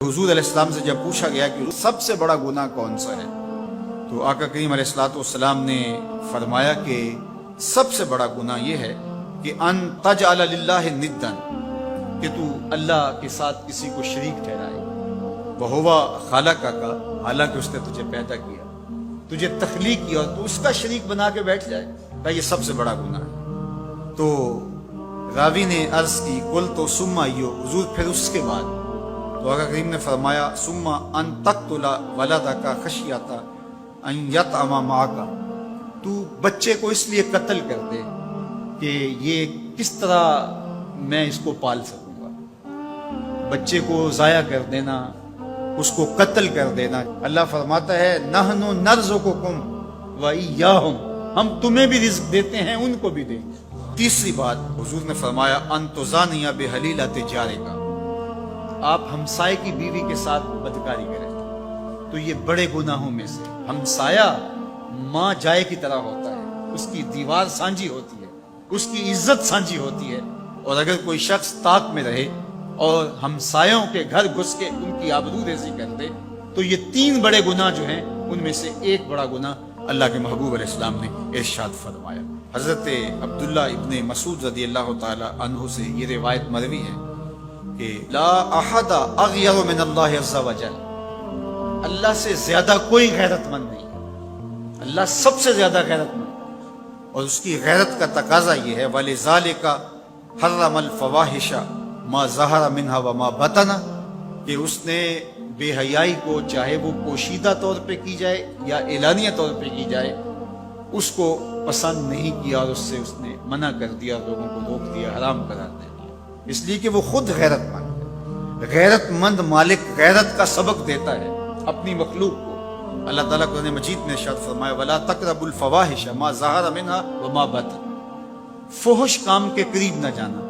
हुजूर अलैहिस्सलाम से जब पूछा गया कि सबसे बड़ा गुनाह कौन सा है, तो आका करीम अलैहिस्सलाम ने फरमाया कि सबसे बड़ा गुनाह यह है कि अन तजअल लिल्लाहि निद्दन, कि तू अल्लाह के साथ किसी को शरीक ठहराए। वहुवा खालका का, हालांकि उसने तुझे पैदा किया, तुझे तख्लीक किया, और तू उसका शरीक बना के बैठ जाए, ये सबसे बड़ा गुनाह है। तो रावी ने अर्ज की कुल तो सुम्मा यो, हुजूर फिर उसके बाद? तो आका करीम ने फरमाया सुम्मा अन तक़्तुला वलदका खशियता अन यतअमा माका, तू बच्चे को इसलिए कत्ल कर दे कि ये किस तरह मैं इसको पाल सकूंगा। बच्चे को ज़ाया कर देना, उसको कत्ल कर देना। अल्लाह फरमाता है नहनु नर्ज़ुकुकुम व इय्याहुम, हम तुम्हें भी रिज़्क देते हैं, उनको भी देंगे। तीसरी बात हुजूर ने फरमाया अन तुज़ानिया बिहलीलति जारिका, आप हमसाये की बीवी के साथ बदकारी करें। तो ये बड़े गुनाहों में से, हमसाया माँ जाए की तरह होता है, उसकी दीवार सांझी होती है, उसकी इज्जत सांझी होती है, और अगर कोई शख्स ताक में रहे और हमसायों के घर घुस के उनकी आबरूरेज़ी कर दे, तो ये तीन बड़े गुनाह जो हैं उनमें से एक बड़ा गुनाह अल्लाह के महबूब अलैहिस्सलाम ने इरशाद फरमाया। हजरत अब्दुल्ला इब्ने मसूद रज़ियल्लाहु ताला अन्हु से ये रिवायत मरवी है कि ला अहदा अग़यरु मिन अल्लाह अज़्ज़ा व जल, अल्लाह से ज्यादा कोई गैरतमंद नहीं है, अल्लाह सबसे ज्यादा गैरतमंद है। और उसकी गैरत का तकाजा ये है वलिज़ालिका हर्रमल फ़वाहिशा मा ज़हरा मिन्हा व मा बतना, कि उसने बेहयाई को, चाहे वो पोशीदा तौर पे की जाए या एलानिया तौर पे की जाए, उसको पसंद नहीं किया और उससे उसने मना कर दिया, लोगों को रोक दिया, हराम करार दे दिया, इसलिए कि वो खुद गैरतमंद है। गैरतमंद मालिक गैरत का सबक देता है अपनी मखलूक को। अल्लाह ताला कुरान मजीद में इरशाद फरमाया वला तक़रबुल फ़वाहिश मा ज़हरा मिन्हा व मा बतन, फुहश काम के करीब न जाना,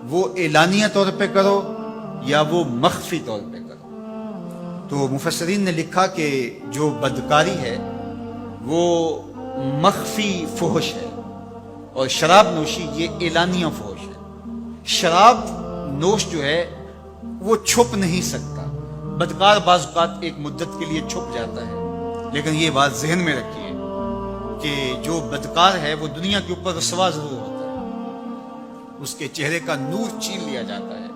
वो एलानिया तौर पे करो या वो मख्फी तौर पे करो। तो मुफस्सिरीन ने लिखा कि जो बदकारी है वो मख्फी फुहश है, और शराब नोशी ये एलानिया फुहश है। शराब नोश जो है वो छुप नहीं सकता, बदकार बाज़ औक़ात एक मुद्दत के लिए छुप जाता है, लेकिन ये बात जहन में रखिए कि जो बदकार है वो दुनिया के ऊपर रसवा जरूर होता है, उसके चेहरे का नूर छीन लिया जाता है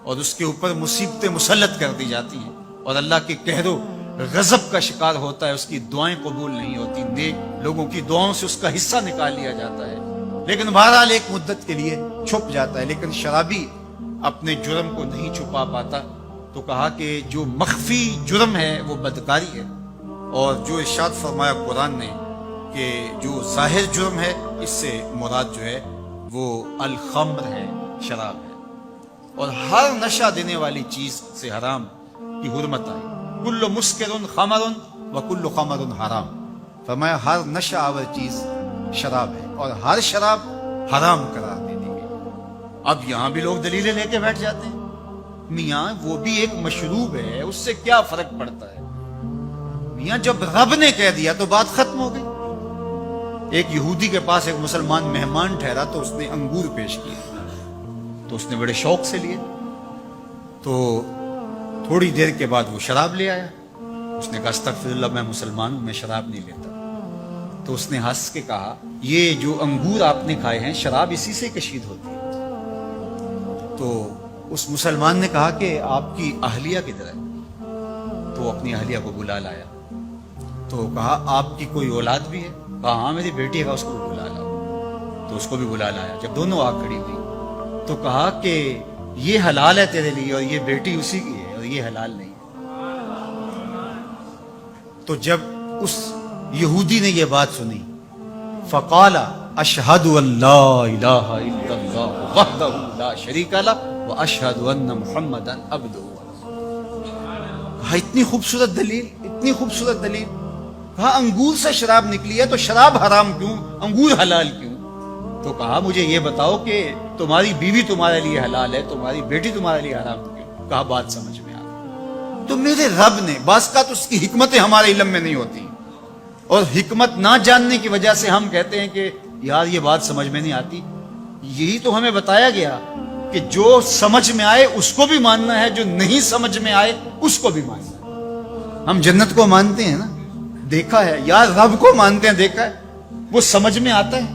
और उसके ऊपर मुसीबतें मुसल्लत कर दी जाती हैं, और अल्लाह के कहरो गजब का शिकार होता है, उसकी दुआएं कबूल नहीं होती, नेक लोगों की दुआओं से उसका हिस्सा निकाल लिया जाता है, लेकिन बहरहाल एक मुद्दत के लिए छुप जाता है। लेकिन शराबी अपने जुर्म को नहीं छुपा पाता। तो कहा कि जो मख्फी जुर्म है वो बदकारी है, और जो इरशाद फरमाया कुरान ने कि जो जाहिर जुर्म है, इससे मुराद जो है वो अल खम्र है, शराब है। और हर नशा देने वाली चीज से हराम की हुर्मत आई। कुल्लु मुस्किरुन खमरुन व कुल्लु खमरुन हराम, फरमाया हर नशा आवर चीज शराब है और हर शराब हराम करार दे दी गई। अब यहां भी लोग दलीलें लेके बैठ जाते हैं, मियाँ वो भी एक मशरूब है, उससे क्या फर्क पड़ता है। मियाँ जब रब ने कह दिया तो बात खत्म हो गई। एक यहूदी के पास एक मुसलमान मेहमान ठहरा, तो उसने अंगूर पेश किए, तो उसने बड़े शौक से लिए। तो थोड़ी देर के बाद वो शराब ले आया। उसने कहा अस्तगफिरुल्लाह, मैं मुसलमान हूं, मैं शराब नहीं लेता। तो उसने हंस के कहा ये जो अंगूर आपने खाए हैं शराब इसी से कशीद होती है। तो उस मुसलमान ने कहा कि आपकी अहलिया किधर है? तो अपनी अहलिया को बुला लाया। तो कहा आपकी कोई औलाद भी है? कहा हाँ मेरी बेटी है, उसको भी बुला लाओ। तो उसको भी बुला लाया। जब दोनों आग खड़ी हुई तो कहा कि ये हलाल है तेरे लिए और ये बेटी उसी की है, और ये हलाल नहीं है। तो जब उस यहूदी ने ये बात सुनी, फ़क़ाला अशहदु अल्ला इलाहा इल्लल्लाह वहदहु ला शरीका लह व अशहदु अन्ना मुहम्मदन अब्दुहु। कहा इतनी खूबसूरत दलील, इतनी खूबसूरत दलील। कहा अंगूर से शराब निकली है तो शराब हराम क्यों, अंगूर हलाल क्यों? तो कहा मुझे ये बताओ कि तुम्हारी बीवी तुम्हारे लिए हलाल है, तुम्हारी बेटी तुम्हारे लिए हराम क्यों? कहा बात समझ में आ गई। तो मेरे रब ने, बास का तो उसकी हिकमतें हमारे इल्म में नहीं होती, और हिकमत ना जानने की वजह से हम कहते हैं कि यार ये बात समझ में नहीं आती। यही तो हमें बताया गया کہ جو سمجھ میں آئے اس کو بھی ماننا ہے، جو نہیں سمجھ میں آئے اس کو بھی ماننا ہے۔ ہم جنت کو مانتے ہیں نا، دیکھا ہے، یار رب کو مانتے ہیں، دیکھا ہے، وہ سمجھ میں آتا ہے،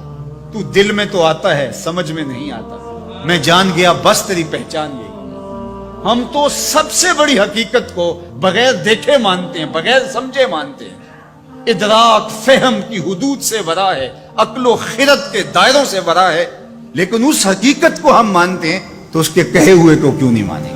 تو دل میں تو آتا ہے، سمجھ میں نہیں آتا۔ میں جان گیا بس تیری پہچان یہی۔ ہم تو سب سے بڑی حقیقت کو بغیر دیکھے مانتے ہیں، بغیر سمجھے مانتے ہیں۔ ادراک فہم کی حدود سے ورا ہے، عقل و خرد کے دائروں سے ورا ہے، لیکن اس حقیقت کو ہم مانتے ہیں تو اس کے کہے ہوئے کو کیوں نہیں مانیں گے؟